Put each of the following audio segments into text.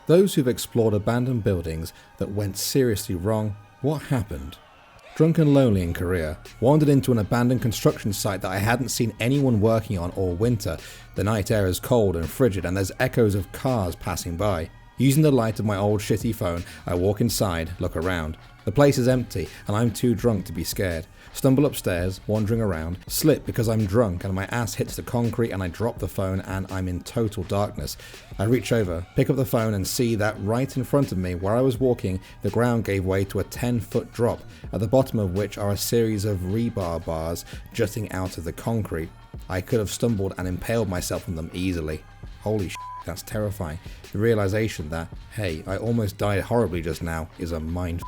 Those who've explored abandoned buildings that went seriously wrong, what happened? Drunk and lonely in Korea, wandered into an abandoned construction site that I hadn't seen anyone working on all winter. The night air is cold and frigid and there's echoes of cars passing by. Using the light of my old shitty phone, I walk inside, look around. The place is empty and I'm too drunk to be scared. Stumble upstairs, wandering around, slip because I'm drunk and my ass hits the concrete and I drop the phone and I'm in total darkness. I reach over, pick up the phone and see that right in front of me where I was walking, the ground gave way to a 10-foot drop, at the bottom of which are a series of rebar bars jutting out of the concrete. I could have stumbled and impaled myself on them easily. Holy shit, that's terrifying. The realization that, hey, I almost died horribly just now is a mind.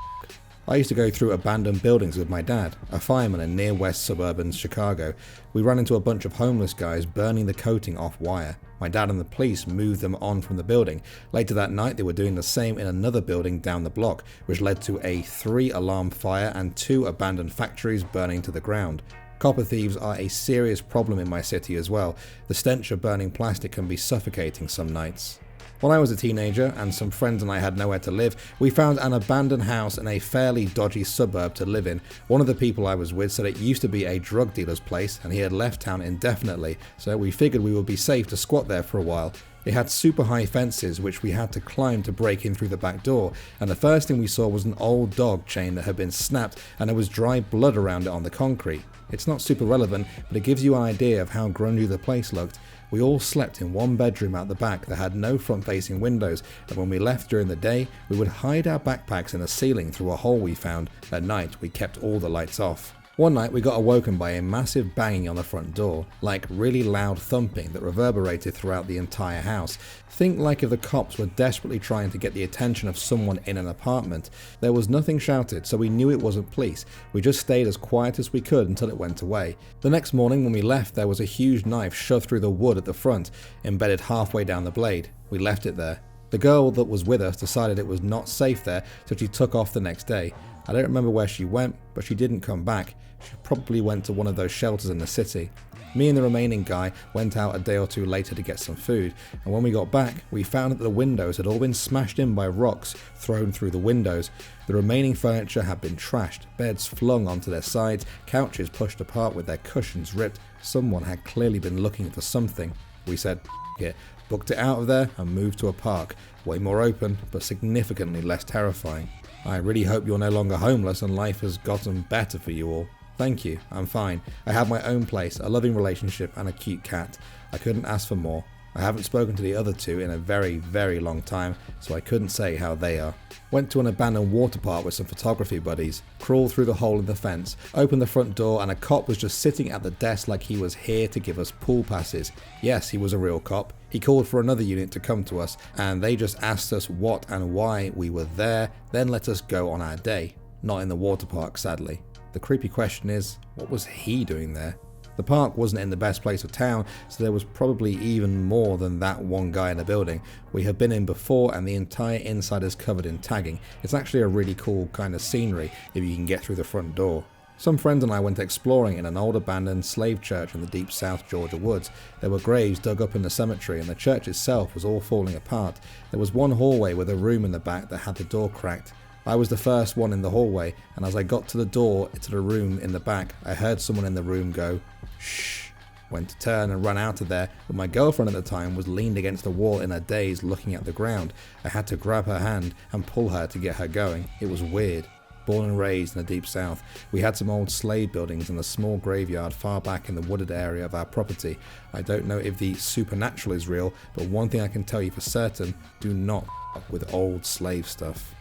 I used to go through abandoned buildings with my dad, a fireman in near west suburban Chicago. We ran into a bunch of homeless guys burning the coating off wire. My dad and the police moved them on from the building. Later that night they were doing the same in another building down the block, which led to a 3-alarm fire and 2 abandoned factories burning to the ground. Copper thieves are a serious problem in my city as well. The stench of burning plastic can be suffocating some nights. When I was a teenager and some friends and I had nowhere to live, we found an abandoned house in a fairly dodgy suburb to live in. One of the people I was with said it used to be a drug dealer's place and he had left town indefinitely, so we figured we would be safe to squat there for a while. It had super high fences which we had to climb to break in through the back door, and the first thing we saw was an old dog chain that had been snapped and there was dry blood around it on the concrete. It's not super relevant, but it gives you an idea of how grungy the place looked. We all slept in one bedroom out the back that had no front-facing windows, and when we left during the day, we would hide our backpacks in the ceiling through a hole we found. At night, we kept all the lights off. One night we got awoken by a massive banging on the front door, like really loud thumping that reverberated throughout the entire house. Think like if the cops were desperately trying to get the attention of someone in an apartment. There was nothing shouted, so we knew it wasn't police. We just stayed as quiet as we could until it went away. The next morning when we left, there was a huge knife shoved through the wood at the front, embedded halfway down the blade. We left it there. The girl that was with us decided it was not safe there, so she took off the next day. I don't remember where she went, but she didn't come back. She probably went to one of those shelters in the city. Me and the remaining guy went out a day or two later to get some food, and when we got back, we found that the windows had all been smashed in by rocks thrown through the windows. The remaining furniture had been trashed, beds flung onto their sides, couches pushed apart with their cushions ripped. Someone had clearly been looking for something. We said, F it, booked it out of there and moved to a park. Way more open, but significantly less terrifying. I really hope you're no longer homeless and life has gotten better for you all. Thank you, I'm fine. I have my own place, a loving relationship and a cute cat. I couldn't ask for more. I haven't spoken to the other two in a very, very long time, so I couldn't say how they are. Went to an abandoned water park with some photography buddies, crawled through the hole in the fence, opened the front door and a cop was just sitting at the desk like he was here to give us pool passes. Yes, he was a real cop. He called for another unit to come to us and they just asked us what and why we were there, then let us go on our day. Not in the water park, sadly. The creepy question is, what was he doing there? The park wasn't in the best place of town, so there was probably even more than that one guy in the building. We have been in before and the entire inside is covered in tagging. It's actually a really cool kind of scenery if you can get through the front door. Some friends and I went exploring in an old abandoned slave church in the deep South Georgia woods. There were graves dug up in the cemetery and the church itself was all falling apart. There was one hallway with a room in the back that had the door cracked. I was the first one in the hallway, and as I got to the door to the room in the back, I heard someone in the room go, "Shh." Went to turn and run out of there, but my girlfriend at the time was leaned against the wall in a daze looking at the ground. I had to grab her hand and pull her to get her going. It was weird. Born and raised in the deep south, we had some old slave buildings and a small graveyard far back in the wooded area of our property. I don't know if the supernatural is real, but one thing I can tell you for certain, do not with old slave stuff.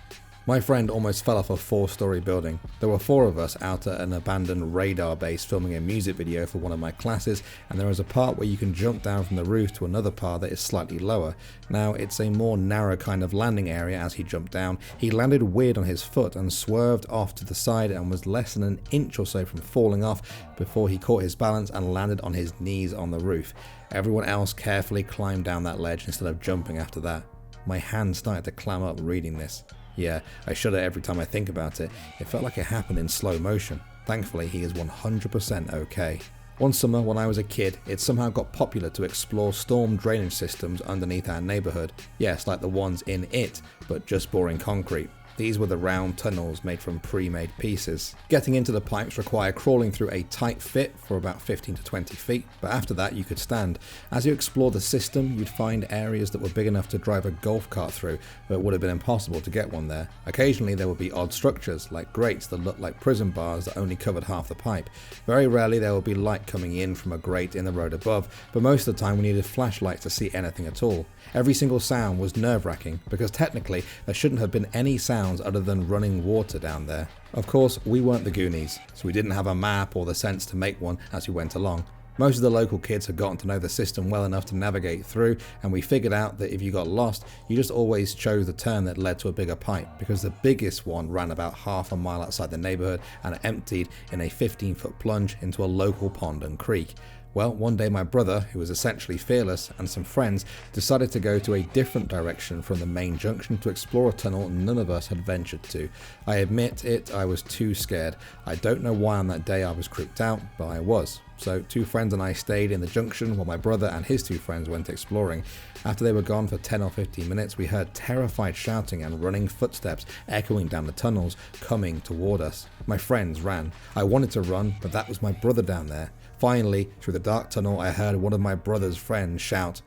My friend almost fell off a 4-story building. There were 4 of us out at an abandoned radar base filming a music video for one of my classes, and there is a part where you can jump down from the roof to another part that is slightly lower. Now it's a more narrow kind of landing area. As he jumped down, he landed weird on his foot and swerved off to the side and was less than an inch or so from falling off before he caught his balance and landed on his knees on the roof. Everyone else carefully climbed down that ledge instead of jumping after that. My hand started to clam up reading this. Yeah, I shudder every time I think about it. It felt like it happened in slow motion. Thankfully, he is 100% okay. One summer when I was a kid, it somehow got popular to explore storm drainage systems underneath our neighbourhood. Yes, like the ones in it, but just boring concrete. These were the round tunnels made from pre-made pieces. Getting into the pipes required crawling through a tight fit for about 15 to 20 feet, but after that you could stand. As you explored the system, you'd find areas that were big enough to drive a golf cart through, but it would have been impossible to get one there. Occasionally there would be odd structures, like grates that looked like prison bars that only covered half the pipe. Very rarely there would be light coming in from a grate in the road above, but most of the time we needed flashlights to see anything at all. Every single sound was nerve-wracking, because technically there shouldn't have been any sounds other than running water down there. Of course, we weren't the Goonies, so we didn't have a map or the sense to make one as we went along. Most of the local kids had gotten to know the system well enough to navigate through, and we figured out that if you got lost, you just always chose the turn that led to a bigger pipe, because the biggest one ran about half a mile outside the neighbourhood and emptied in a 15-foot plunge into a local pond and creek. Well, one day my brother, who was essentially fearless, and some friends decided to go to a different direction from the main junction to explore a tunnel none of us had ventured to. I admit it, I was too scared. I don't know why on that day I was creeped out, but I was. So 2 friends and I stayed in the junction while my brother and his 2 friends went exploring. After they were gone for 10 or 15 minutes, we heard terrified shouting and running footsteps echoing down the tunnels, coming toward us. My friends ran. I wanted to run, but that was my brother down there. Finally, through the dark tunnel, I heard one of my brother's friends shout,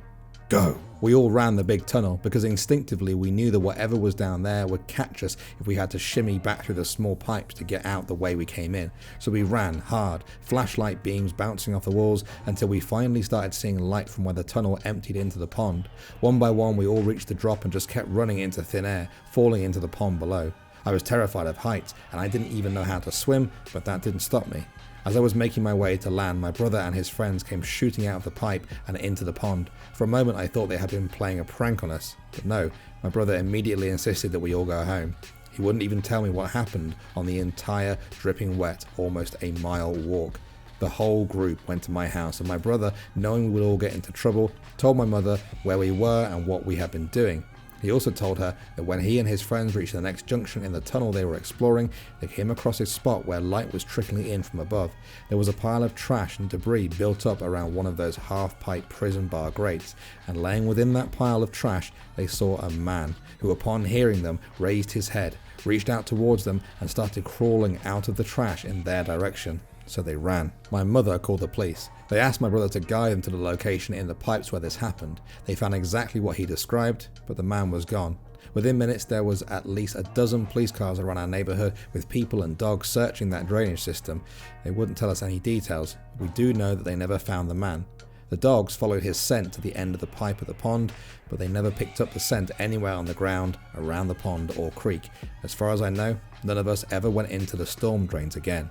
"Go!" We all ran the big tunnel because instinctively we knew that whatever was down there would catch us if we had to shimmy back through the small pipes to get out the way we came in. So we ran hard, flashlight beams bouncing off the walls, until we finally started seeing light from where the tunnel emptied into the pond. One by one we all reached the drop and just kept running into thin air, falling into the pond below. I was terrified of heights and I didn't even know how to swim, but that didn't stop me. As I was making my way to land, my brother and his friends came shooting out of the pipe and into the pond. For a moment I thought they had been playing a prank on us, but no, my brother immediately insisted that we all go home. He wouldn't even tell me what happened on the entire dripping wet, almost a mile walk. The whole group went to my house, and my brother, knowing we would all get into trouble, told my mother where we were and what we had been doing. He also told her that when he and his friends reached the next junction in the tunnel they were exploring, they came across a spot where light was trickling in from above. There was a pile of trash and debris built up around one of those half-pipe prison bar grates, and laying within that pile of trash, they saw a man who, upon hearing them, raised his head, reached out towards them, and started crawling out of the trash in their direction. So they ran. My mother called the police. They asked my brother to guide them to the location in the pipes where this happened. They found exactly what he described, but the man was gone. Within minutes there was at least a dozen police cars around our neighbourhood with people and dogs searching that drainage system. They wouldn't tell us any details. We do know that they never found the man. The dogs followed his scent to the end of the pipe at the pond, but they never picked up the scent anywhere on the ground, around the pond or creek. As far as I know, none of us ever went into the storm drains again.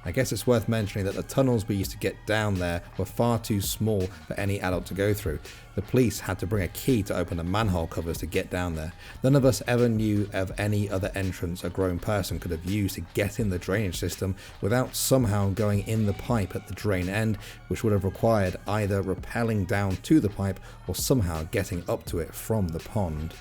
I guess it's worth mentioning that the tunnels we used to get down there were far too small for any adult to go through. The police had to bring a key to open the manhole covers to get down there. None of us ever knew of any other entrance a grown person could have used to get in the drainage system without somehow going in the pipe at the drain end, which would have required either rappelling down to the pipe or somehow getting up to it from the pond.